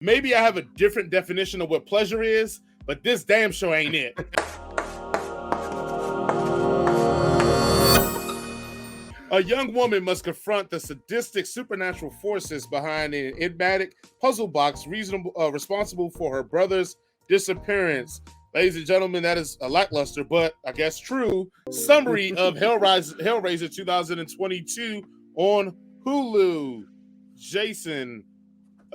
Maybe I have a different definition of what pleasure is, but this damn show ain't it. A young woman must confront the sadistic supernatural forces behind an enigmatic puzzle box responsible for her brother's disappearance. Ladies and gentlemen, that is a lackluster, but I guess true summary of Hellraiser 2022 on Hulu. Jason.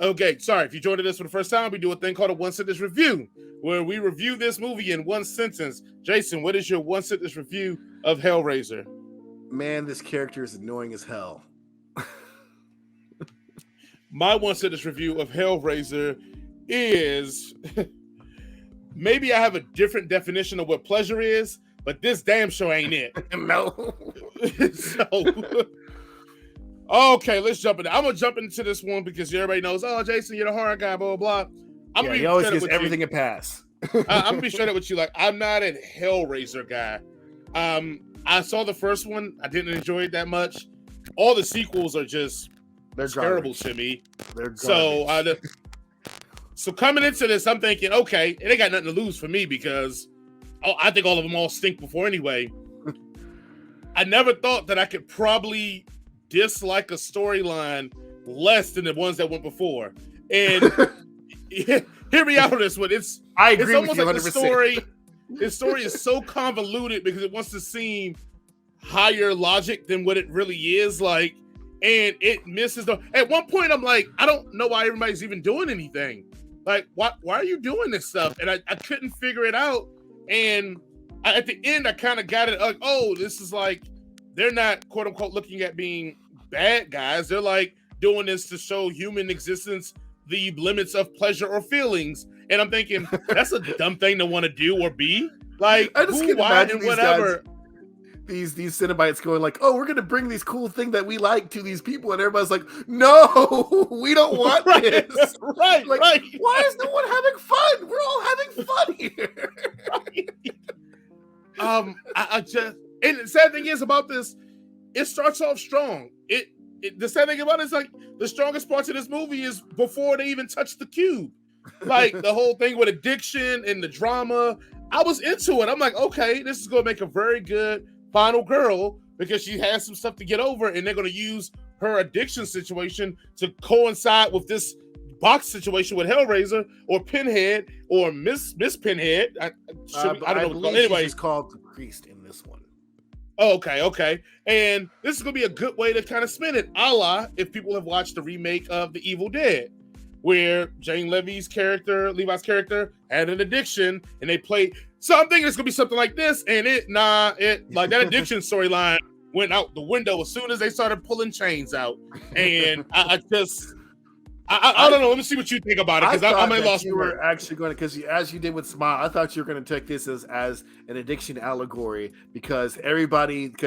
Okay, sorry, if you joined us for the first time, we do a thing called a one-sentence review, where we review this movie in one sentence. Jason, what is your one-sentence review of Hellraiser? Man, this character is annoying as hell. My one-sentence review of Hellraiser is... maybe I have a different definition of what pleasure is, but this damn show ain't it. No. Okay, let's jump in. I'm going to jump into this one because everybody knows, oh, Jason, you're the horror guy, blah, blah, blah. He always gives everything a pass. I'm going to be straight up with you. Like, I'm not a Hellraiser guy. I saw the first one. I didn't enjoy it that much. All the sequels are just terrible to me. They're garbage. So coming into this, I'm thinking, okay, it ain't got nothing to lose for me because I think all of them all stink before anyway. I never thought that I could probably dislike a storyline less than the ones that went before. And hear me out on this one. I agree it's with almost you 100%. like the story is so convoluted because it wants to seem higher logic than what it really is. Like, and it misses at one point I'm like, I don't know why everybody's even doing anything. Like, why are you doing this stuff? And I couldn't figure it out. And at the end, I kind of got it. Like, oh, this is like, they're not, quote unquote, looking at being bad guys. They're like doing this to show human existence the limits of pleasure or feelings. And I'm thinking, that's a dumb thing to want to do or be. Like, I just can't why, imagine and whatever. These Cenobites going like, oh, we're gonna bring these cool thing that we like to these people, and everybody's like, no, we don't want this. Right. Why is no one having fun? We're all having fun here. I just, and the sad thing is about this, it starts off strong. The sad thing about it is like the strongest parts of this movie is before they even touch the cube. Like the whole thing with addiction and the drama. I was into it. I'm like, okay, this is gonna make a very good final girl because she has some stuff to get over, and they're going to use her addiction situation to coincide with this box situation with Hellraiser or Pinhead or Miss Pinhead. I don't know what's anyway. She's called the priest in this one. Oh, okay. And this is going to be a good way to kind of spin it, a la if people have watched the remake of The Evil Dead, where Jane Levi's character had an addiction, and they played. So I'm thinking it's gonna be something like this, and like that addiction storyline went out the window as soon as they started pulling chains out. And I don't know. Let me see what you think about it, because I may lost. You were actually going to, because as you did with Smile, I thought you were going to take this as an addiction allegory, because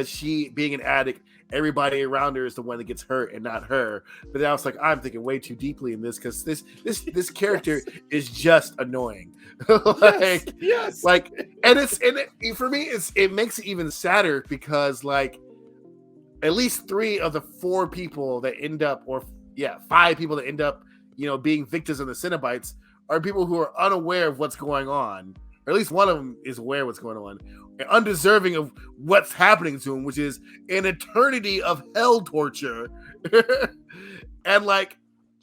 she being an addict, everybody around her is the one that gets hurt and not her. But then I was like, I'm thinking way too deeply in this, because this character is just annoying. Yes. Like, for me, it makes it even sadder because like at least 3 of the 4 people that end up, 5 people that end up, being victims of the Cenobites are people who are unaware of what's going on, or at least one of them is aware of what's going on, and undeserving of what's happening to him, which is an eternity of hell torture. And like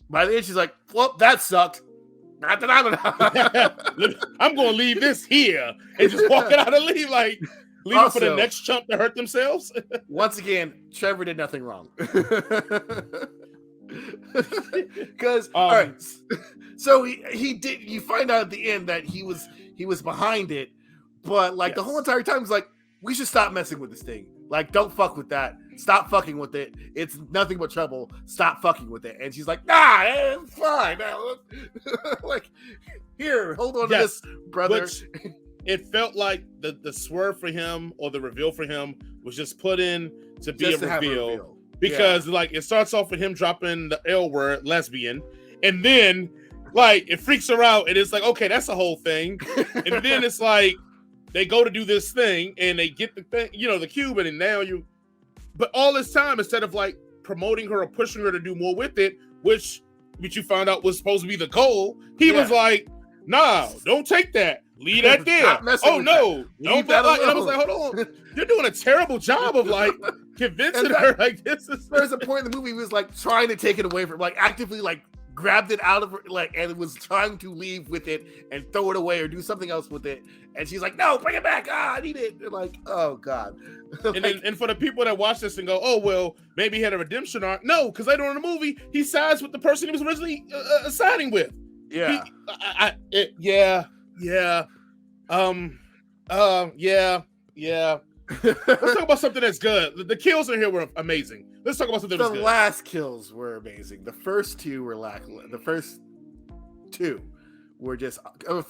by the end, she's like, "Well, that sucked. I'm going to leave this here," and just walk it out and leave it for the next chump to hurt themselves. Once again, Trevor did nothing wrong. Because all right, so he did. You find out at the end that he was behind it, but like the whole entire time he's like, we should stop messing with this thing. Like, don't fuck with that. Stop fucking with it. It's nothing but trouble. Stop fucking with it. And she's like, nah, it's fine. Like, here, hold on to this, brother. Which, it felt like the swerve for him, or the reveal for him, was just put in to be a reveal. Because like it starts off with him dropping the L word, lesbian, and then like it freaks her out, and it's like, okay, that's the whole thing. And then it's like they go to do this thing, and they get the thing, the cube, and now but all this time, instead of like promoting her or pushing her to do more with it, which which you found out was supposed to be the goal, he was like, "Nah, don't take that. Leave that there. Oh no, don't." And I was like, "Hold on, you're doing a terrible job of like convincing her like this is." There's a point in the movie he was like trying to take it away from, like actively like grabbed it out of her, like, and was trying to leave with it and throw it away or do something else with it, and she's like, "No, bring it back. I need it." And like, oh god. And then, and for the people that watch this and go, "Oh well, maybe he had a redemption arc," no, because later on in the movie he sides with the person he was originally siding with. Yeah. Yeah. Let's talk about something that's good. The kills in here were amazing. Let's talk about something that's good. The last kills were amazing. The first two were lackluster. The first two were just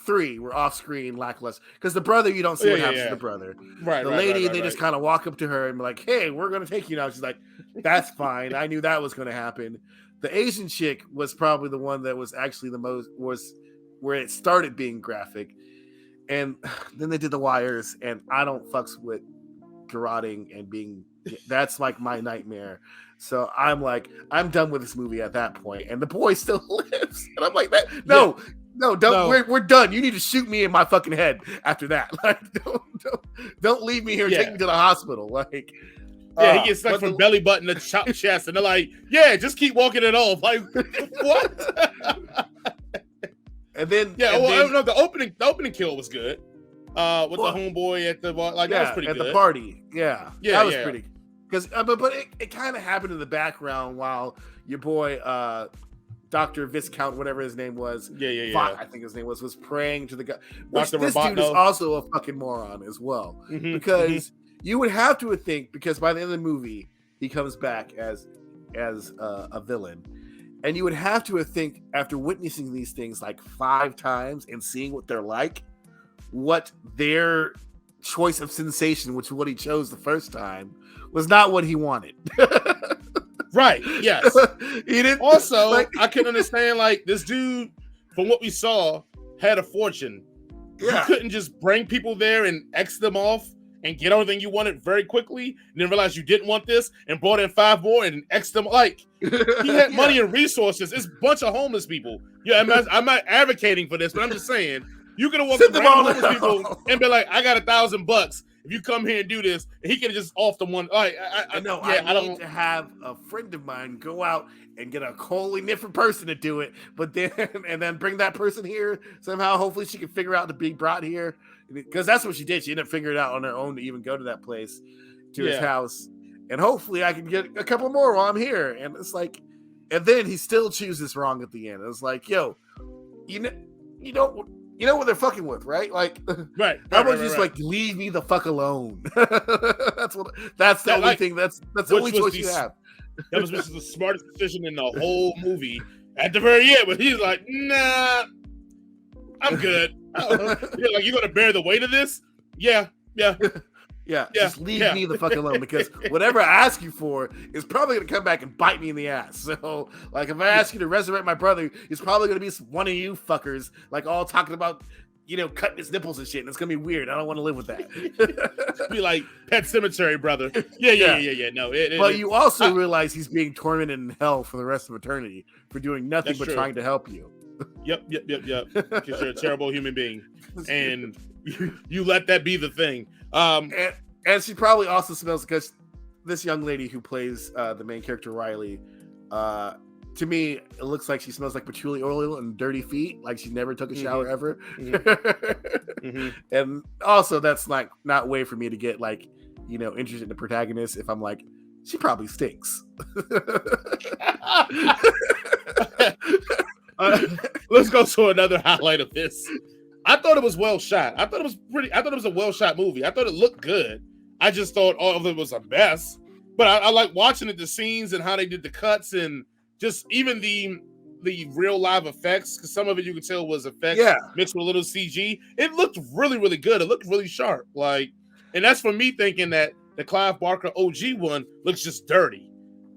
three were off screen lackluster. Because the brother, you don't see what happens to the brother. Right. The lady, they just kind of walk up to her and be like, "Hey, we're gonna take you now." She's like, "That's fine. I knew that was gonna happen." The Asian chick was probably the one that was actually the most where it started being graphic. And then they did the wires, and I don't fucks with garroting and being, that's like my nightmare. So I'm like, I'm done with this movie at that point, and the boy still lives, and I'm like, no, we're done. You need to shoot me in my fucking head after that. Like, don't leave me here. Take me to the hospital. Like, he gets stuck from belly button to chest, and they're like, "Yeah, just keep walking it off." Like, what? And then, the opening kill was good. With the homeboy at the bar, like that was pretty good. At the party, that was pretty. Because, but it kind of happened in the background while your boy, Dr. Viscount, whatever his name was, I think his name was praying to the guy. Which this dude is also a fucking moron as well, because you would have to think, because by the end of the movie he comes back as a villain. And you would have to think, after witnessing these things like 5 times and seeing what they're like, what their choice of sensation, which is what he chose the first time, was not what he wanted. Right, yes. He didn't. Also, I can understand, like, this dude, from what we saw, had a fortune. Yeah. You couldn't just bring people there and X them off and get everything you wanted very quickly, and then realize you didn't want this, and brought in 5 more and X them. Like, he had money and resources. It's a bunch of homeless people. Yeah, I'm not advocating for this, but I'm just saying, you could have walked around homeless people and be like, "I got $1,000 if you come here and do this," and he could have just off them one. Like, I need to have a friend of mine go out and get a wholly different person to do it, but then bring that person here somehow. Hopefully, she can figure out to be brought here, because that's what she did. She ended up figuring it out on her own to even go to that place, to his house, and hopefully, I can get a couple more while I'm here. And it's like, and then he still chooses wrong at the end. It's like, yo, you know what they're fucking with, right? Like, how about just like leave me the fuck alone? That's the only thing. That's the only choice you have. That was the smartest decision in the whole movie. At the very end, but he's like, "Nah, I'm good." You're like, "You gonna bear the weight of this?" Yeah. Just leave me the fuck alone, because whatever I ask you for is probably gonna come back and bite me in the ass. So, like, if I ask you to resurrect my brother, it's probably gonna be one of you fuckers, like, all talking about, cutting his nipples and shit, and it's gonna be weird. I don't want to live with that. Be like Pet Cemetery, brother. Yeah. No, but you also realize he's being tormented in hell for the rest of eternity for doing nothing but trying to help you. Yep. Because you're a terrible human being, and you let that be the thing. And she probably also smells, because this young lady who plays the main character Riley, to me, it looks like she smells like patchouli oil and dirty feet, like she never took a shower ever. And also, that's like not way for me to get interested in the protagonist if I'm like, she probably stinks. Let's go to another highlight of this. I thought it was well shot. I thought it was a well shot movie. I thought it looked good. I just thought all of it was a mess. But I like watching the scenes and how they did the cuts, and just even the real live effects, because some of it you could tell was effects mixed with a little CG. It looked really, really good. It looked really sharp. And that's for me thinking that the Clive Barker OG one looks just dirty.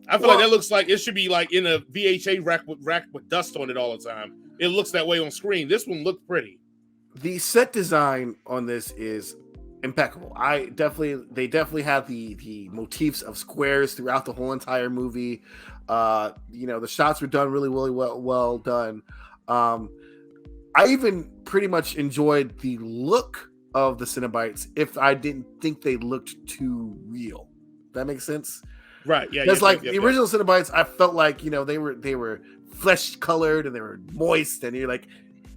I feel like that looks like it should be like in a VHA rack with dust on it all the time. It looks that way on screen. This one looked pretty. The set design on this is impeccable. They definitely have the motifs of squares throughout the whole entire movie. The shots were done really, really well done. I even pretty much enjoyed the look of the Cenobites if I didn't think they looked too real. That makes sense? Right. Yeah. Because the original Cenobites, I felt like, they were flesh colored and they were moist, and you're like,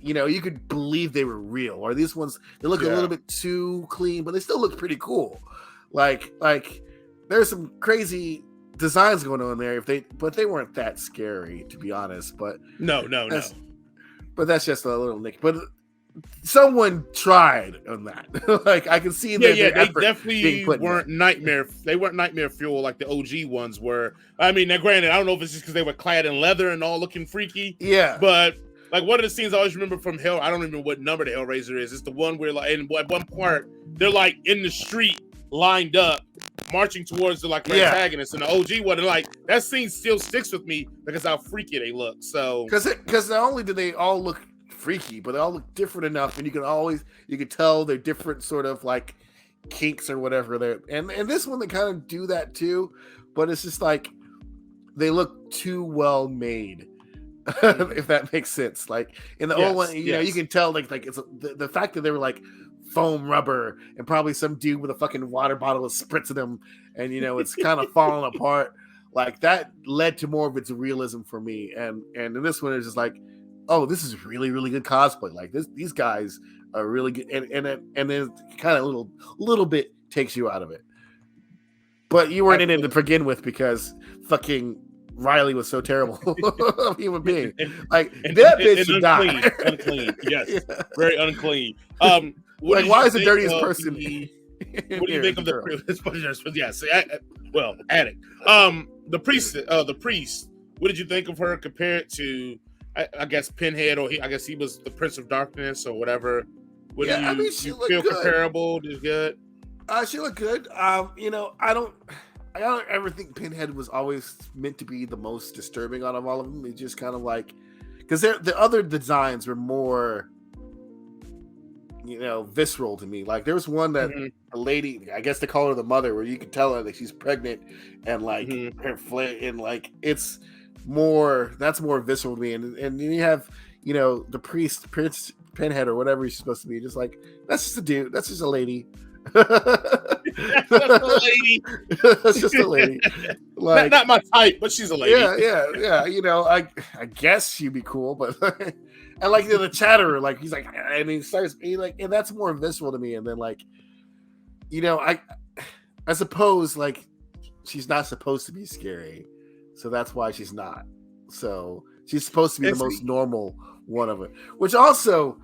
you could believe they were real. Or these ones, they look a little bit too clean, but they still look pretty cool. Like there's some crazy designs going on there. But they weren't that scary, to be honest. But no. But that's just a little nick. But someone tried on that. Like I can see that. Yeah, they definitely weren't nightmare. They weren't nightmare fuel like the OG ones were. I mean, now granted, I don't know if it's just because they were clad in leather and all looking freaky. Yeah, but like one of the scenes I always remember from Hell, I don't remember what number the Hellraiser is. It's the one where like at one part they're like in the street lined up, marching towards the antagonist, and the OG one. And like that scene still sticks with me because how freaky they look. So because not only do they all look freaky, but they all look different enough, and you can tell they're different sort of like kinks or whatever. And this one they kind of do that too, but it's just like they look too well made. If that makes sense. Like in the old one, you can tell like it's the fact that they were like foam rubber and probably some dude with a fucking water bottle is spritzing them, and it's kind of falling apart. Like that led to more of its realism for me. And in this one, it's just like, oh, this is really, really good cosplay. Like these guys are really good, and then kind of little bit takes you out of it. But you weren't in it to begin with because fucking Riley was so terrible of a human being. Like that bitch should die. Unclean, yes, very unclean. Why is the dirtiest person? What do you think of the yes? Well, addict. The priest. What did you think of her compared to? I guess Pinhead, or I guess he was the Prince of Darkness or whatever. She feel good. Comparable? Just good. She looked good. I don't ever think Pinhead was always meant to be the most disturbing out of all of them. It's just kind of like, because the other designs were more, visceral to me. Like there was one that a lady, I guess they call her the mother, where you can tell her that she's pregnant and like her flair, and like that's more visceral to me. And then you have, the priest, Prince Pinhead or whatever he's supposed to be, just like, that's just a dude, that's just a lady. That's a lady. That's just a lady. Like not my type, but she's a lady. Yeah. I guess she'd be cool, but and like the chatterer, like he's like, and he starts being like, and that's more visceral to me. And then like, I suppose like she's not supposed to be scary, so that's why she's not. So she's supposed to be the most normal one of it, which also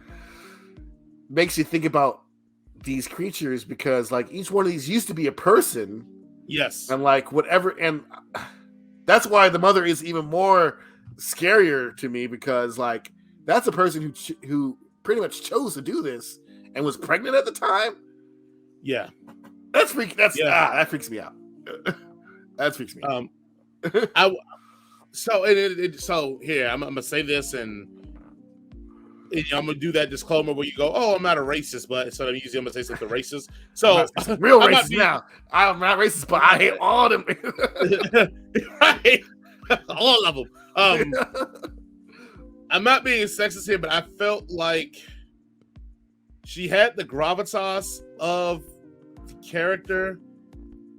makes you think about these creatures, because like each one of these used to be a person. Yes. And like whatever, and that's why the mother is even more scarier to me, because like that's a person who pretty much chose to do this and was pregnant at the time. Yeah. That freaks me out. That freaks me out. So here I'm gonna say this, and I'm gonna do that disclaimer where you go, "Oh, I'm not a racist," but instead of using, I'm gonna say something racist. So real racist now. I'm not racist, but I hate all of them. Right, all of them. I'm not being sexist here, but I felt like she had the gravitas of the character,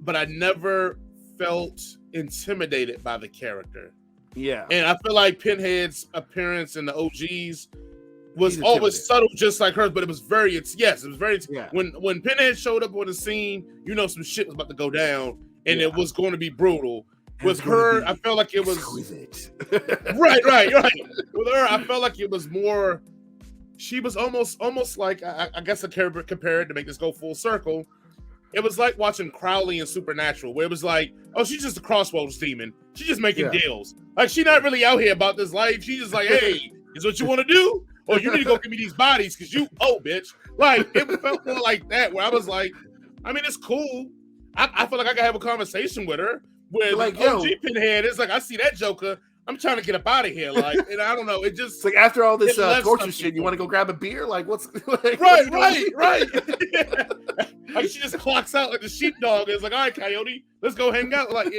but I never felt intimidated by the character. Yeah, and I feel like Pinhead's appearance in the OGs was always subtle, just like hers, but it was very. When Pinhead showed up on the scene, some shit was about to go down, and it was going to be brutal. With her, I felt like it was right. With her, I felt like it was more. She was almost like I guess a compared to make this go full circle. It was like watching Crowley in Supernatural, where it was like, oh, she's just a crossroads demon. She's just making deals. Like she's not really out here about this life. She's just like, hey, is what you want to do? Or you need to go give me these bodies because bitch. Like it felt more like that, where I was like, I mean, it's cool. I feel like I can have a conversation with her. Where like OG Pinhead is like, I see that Joker, I'm trying to get up out of here. Like, and I don't know, it just it's like after all this torture shit, you want to go grab a beer? Like, what's like, right. Like she just clocks out like the sheepdog. It's like, all right, Coyote, let's go hang out. Like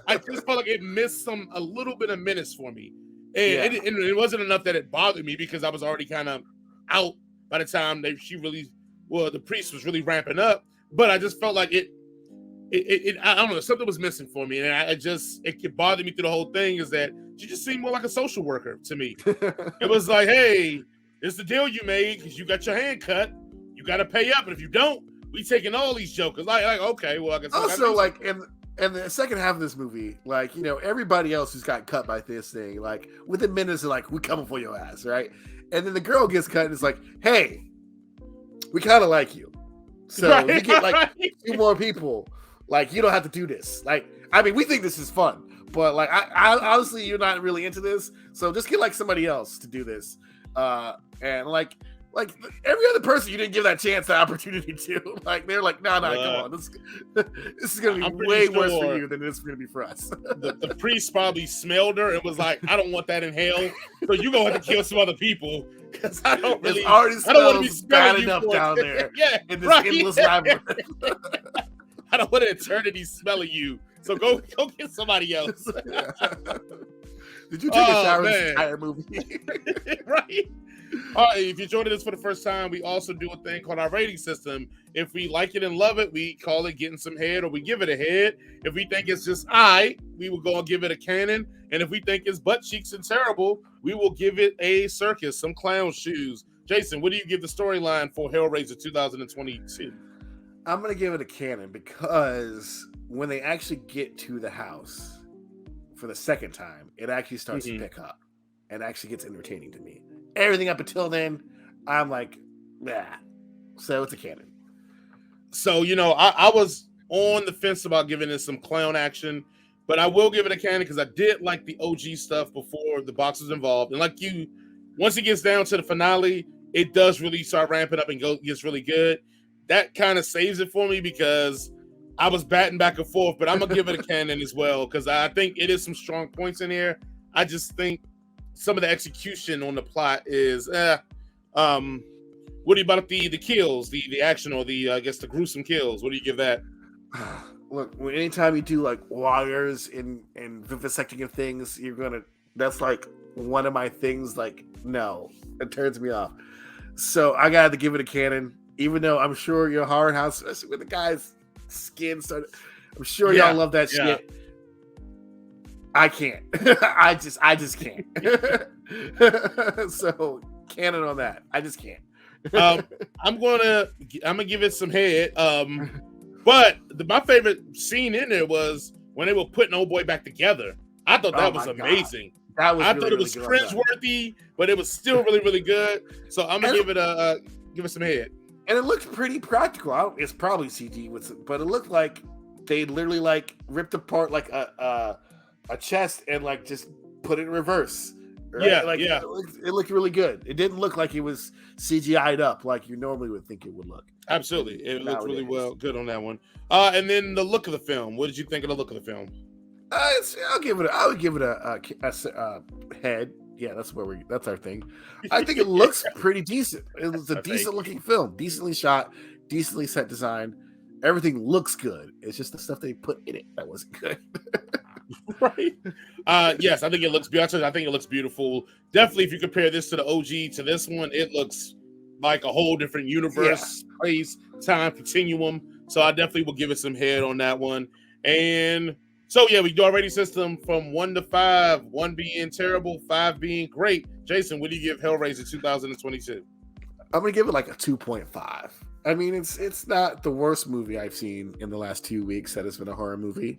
I just felt like it missed a little bit of menace for me, and it wasn't enough that it bothered me because I was already kind of out by the time the priest was really ramping up. But I just felt like it I don't know, something was missing for me, and it bothered me through the whole thing. Is that she just seemed more like a social worker to me. It was like, hey, it's the deal you made because you got your hand cut. You got to pay up, and if you don't, we taking all these jokers. Like okay, well, I guess. Also, like in the second half of this movie, like, you know, everybody else who's got cut by this thing, like within minutes, they're like, we coming for your ass, right? And then the girl gets cut, and it's like, hey, we kind of like you, so we get like 2 more people. Like, you don't have to do this. Like, I mean, we think this is fun, but like, I honestly, you're not really into this, so just get like somebody else to do this. And like every other person you didn't give that chance, that opportunity to. Like, they're like, no, come on, this is gonna be way worse for you than this is gonna be for us. the priest probably smelled her and was like, I don't want that in hell, so you gonna have to kill some other people because I don't want to be bad enough down there. In this endless labyrinth. I don't want an eternity smelling you. So go get somebody else. Did you take a shower in this entire movie? Right. All right, if you're joining us for the first time, we also do a thing called our rating system. If we like it and love it, we call it getting some head, or we give it a head. If we think it's just we will go and give it a cannon. And if we think it's butt cheeks and terrible, we will give it a circus, some clown shoes. Jason, what do you give the storyline for Hellraiser 2022? I'm going to give it a cannon because when they actually get to the house for the second time, it actually starts to pick up and actually gets entertaining to me. Everything up until then, I'm like, nah. So it's a cannon. So, you know, I was on the fence about giving it some clown action, but I will give it a cannon because I did like the OG stuff before the box was involved. And like you, once it gets down to the finale, it does really start ramping up and gets really good. That kind of saves it for me because I was batting back and forth, but I'm going to give it a cannon as well because I think it is some strong points in here. I just think some of the execution on the plot is what do you about the kills, the action, or I guess the gruesome kills? What do you give that? Look, anytime you do like wires and vivisecting of things, that's like one of my things. Like, no, it turns me off. So I got to give it a cannon, even though I'm sure your horror house, especially when the guy's skin started, I'm sure y'all love that shit. I can't. I just can't. So cannon on that. I just can't. I'm gonna give it some head. But my favorite scene in there was when they were putting old boy back together. I thought that was amazing. That was I thought it was cringeworthy, but it was still really, really good. So I'm gonna give it some head. And it looked pretty practical. It's probably CG, but it looked like they literally like ripped apart like a chest and like just put it in reverse. Right? It looked really good. It didn't look like it was CGI'd up like you normally would think it would look. Absolutely, it looked really good on that one. And then the look of the film. What did you think of the look of the film? I would give it a head. Yeah, that's our thing. I think it looks pretty decent. It was a decent looking film, decently shot, decently set design. Everything looks good. It's just the stuff they put in it that wasn't good. Right. Yes, I think it looks beautiful. I think it looks beautiful. Definitely, if you compare this to the OG to this one, it looks like a whole different universe, space, time continuum. So I definitely will give it some head on that one. And so we do our rating system from 1 to 5, 1 being terrible, 5 being great. Jason, what do you give Hellraiser 2022? I'm gonna give it like a 2.5. I mean, it's not the worst movie I've seen in the last 2 weeks that has been a horror movie.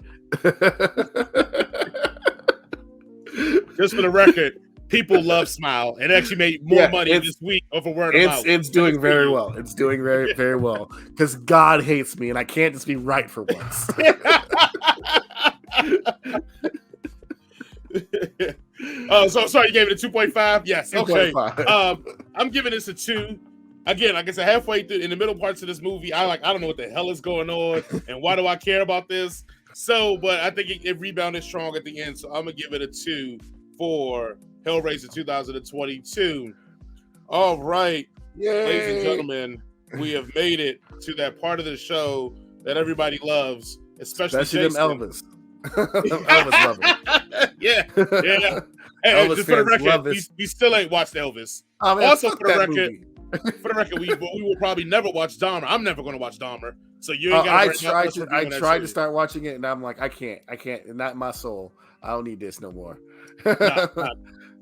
Just for the record, people love Smile. It actually made more money this week over word of mouth. It's doing very well. It's doing very, very well because God hates me and I can't just be right for once. So sorry, you gave it a 2.5? Yes. 2.5. Okay. I'm giving this a 2. Again, like I said, halfway through in the middle parts of this movie, I don't know what the hell is going on and why do I care about this? So, but I think it rebounded strong at the end. So I'm gonna give it a 2 for Hellraiser 2022. All right, Yay. ladies and gentlemen, we have made it to that part of the show that everybody loves, especially them Elvis. Elvis lovers. Yeah. Hey, Elvis just for the fans love record, this. we still ain't watched Elvis. Oh, man, Also, fuck for the that record, movie. we will probably never watch Dahmer. I'm never going to watch Dahmer. So you ain't got I tried to start watching it, and I'm like, I can't, not my soul. I don't need this no more.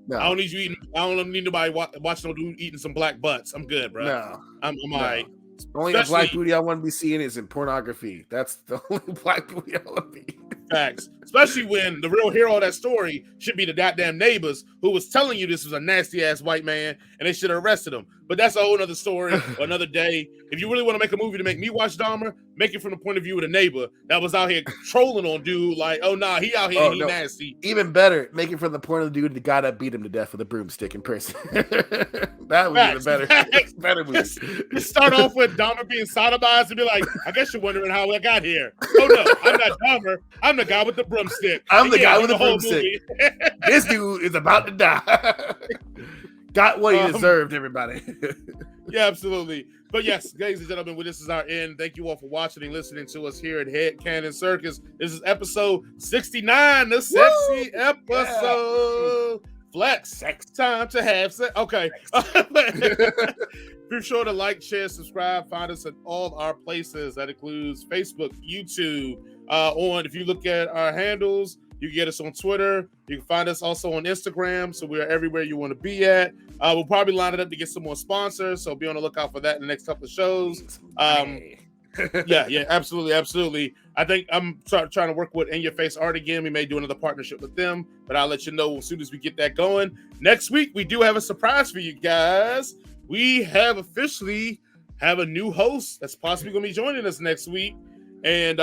No. I don't need you eating. I don't need nobody watching no dude eating some black butts. I'm good, bro. No, I'm all right. The only black booty I want to be seeing is in pornography. That's the only black booty I want to be. Facts. Especially when the real hero of that story should be the goddamn neighbors who was telling you this was a nasty ass white man and they should have arrested him. But that's a whole other story or another day. If you really want to make a movie to make me watch Dahmer, make it from the point of view of the neighbor that was out here trolling on dude like, oh nah, he out here, nasty. Even better, make it from the point of the dude, the guy that beat him to death with a broomstick in prison. That would be the better movie. Just start off with Dahmer being sodomized and be like, I guess you're wondering how I got here. Oh no, I'm not Dahmer. I'm the guy with the broomstick. I'm the guy with the broomstick. This dude is about to die. Got what he deserved, everybody. Yeah, absolutely. But yes, ladies and gentlemen, this is our end. Thank you all for watching and listening to us here at Headcanon Circus. This is episode 69, the sexy episode. Yeah. Flex. Sex time to have sex. Okay. Be sure to like, share, subscribe. Find us at all our places. That includes Facebook, YouTube. If you look at our handles, you can get us on Twitter. You can find us also on Instagram. So we are everywhere you want to be at. We'll probably line it up to get some more sponsors. So be on the lookout for that in the next couple of shows. Yeah, absolutely. I think I'm trying to work with In Your Face Art again. We may do another partnership with them, but I'll let you know as soon as we get that going. Next week, we do have a surprise for you guys. We have officially have a new host that's possibly going to be joining us next week. And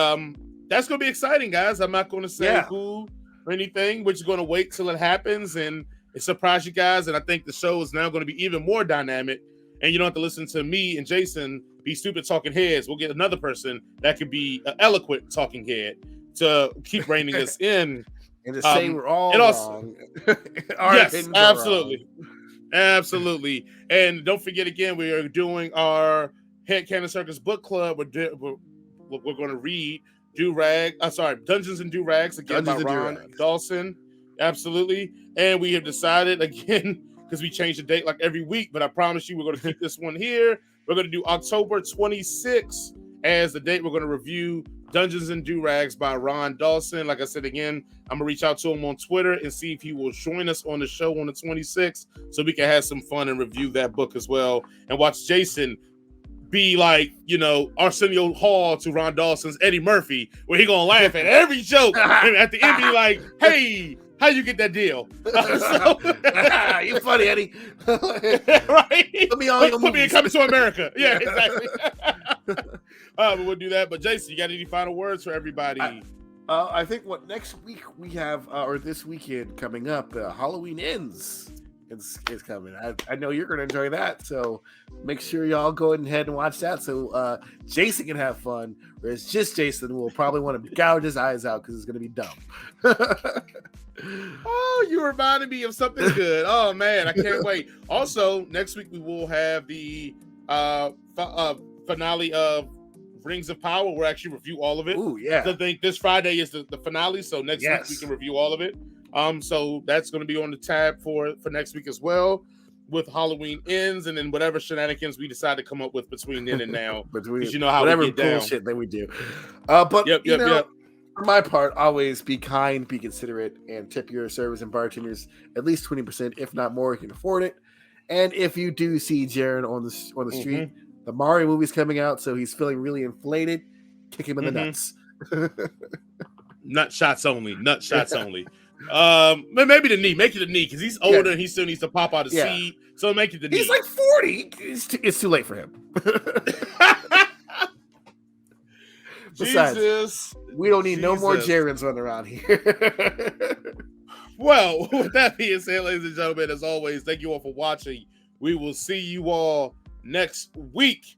that's going to be exciting, guys. I'm not going to say who or anything. We're just going to wait till it happens and surprise you guys. And I think the show is now going to be even more dynamic. And you don't have to listen to me and Jason be stupid talking heads. We'll get another person that could be an eloquent talking head to keep reining us in. And to say we're all wrong. Yes, absolutely. Absolutely. And don't forget, again, we are doing our Headcanon Circus book club. We're going to read Dungeons and Do-Rags again by Ron Dawson. Absolutely. And we have decided, again, because we change the date like every week, but I promise you we're going to keep this one here. We're going to do October 26th as the date we're going to review Dungeons and Do-Rags by Ron Dawson. Like I said, again, I'm going to reach out to him on Twitter and see if he will join us on the show on the 26th so we can have some fun and review that book as well and watch Jason be like, Arsenio Hall to Ron Dawson's Eddie Murphy, where he going to laugh at every joke and at the end be like, hey, how you get that deal? You funny, Eddie. Right? Put me on your Put me in Coming to America. Yeah, exactly. But we'll do that. But Jason, you got any final words for everybody? I think next week we have, or this weekend coming up, Halloween Ends is coming. I know you're going to enjoy that. So make sure y'all go ahead and watch that so Jason can have fun. Whereas just Jason will probably want to gouge his eyes out because it's going to be dumb. Oh, you reminded me of something good. Oh man, I can't wait. Also, next week we will have the finale of Rings of Power. We'll actually review all of it. Ooh, yeah. I think this Friday is the finale, so next week we can review all of it. So that's going to be on the tab for next week as well, with Halloween Ends, and then whatever shenanigans we decide to come up with between then and now. Because you know how whatever we get down. Bullshit that we do. But for my part, always be kind, be considerate, and tip your servers and bartenders at least 20%, if not more, if you can afford it. And if you do see Jaron on the street, the Mario movie's coming out, so he's feeling really inflated. Kick him in the nuts. Nut shots only. Maybe the knee. Make it the knee because he's older and he still needs to pop out a seed. So make it the knee. He's like 40. It's too late for him. Besides, we don't need no more Jarons running around here. Well, with that being said, ladies and gentlemen, as always, thank you all for watching. We will see you all next week.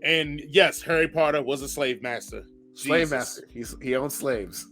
And yes, Harry Potter was a slave master. Slave master. He owned slaves.